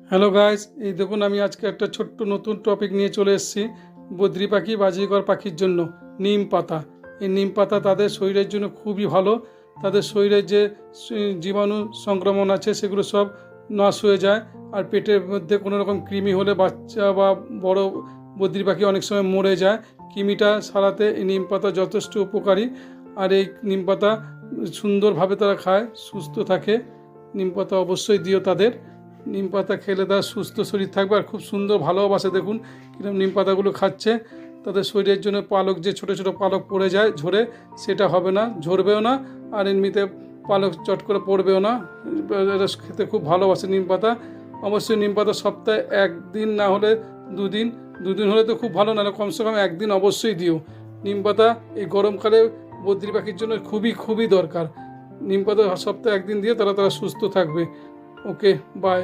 Hello guys, এই দেখুন আমি আজকে একটা ছোট্ট নতুন টপিক নিয়ে চলে এসেছি। বদ্রি পাখি বাজিকর পাখির জন্য নিম পাতা। এই নিম পাতা তাদের শরীরের জন্য খুবই ভালো। তাদের শরীরে যে জীবাণু সংক্রমণ আছে সেগুলো সব নাশ হয়ে যায়। আর পেটের মধ্যে কোনো রকম কৃমি হলে বাচ্চা বা বড় বদ্রি পাখি অনেক সময় মরে যায়। কৃমিটা সারাতে এই নিম পাতা যথেষ্ট উপকারী। আর এই নিম পাতা সুন্দরভাবে তারা খায়, সুস্থ থাকে। নিম পাতা অবশ্যই দিও তাদের। নিম পাতা খেলে তার সুস্থ শরীর থাকবে আর খুব সুন্দর ভালোবাসে। দেখুন কীরকম নিম পাতাগুলো খাচ্ছে। তাদের শরীরের জন্য পালক যে ছোটো ছোটো পালক পড়ে যায় ঝরে, সেটা হবে না, ঝরবেও না। আর এমনিতে পালক চট করে পড়বেও না। এটা খেতে খুব ভালোবাসে নিম পাতা। অবশ্যই নিম পাতা সপ্তাহে একদিন না হলে দুদিন, দুদিন হলে তো খুব ভালো, নাহলে কমসে কম একদিন অবশ্যই দিও। নিম পাতা এই গরমকালে বদ্রি পাখির জন্য খুবই খুবই দরকার। নিম পাতা সপ্তাহে একদিন দিয়ে তারা সুস্থ থাকবে। ওকে, বাই।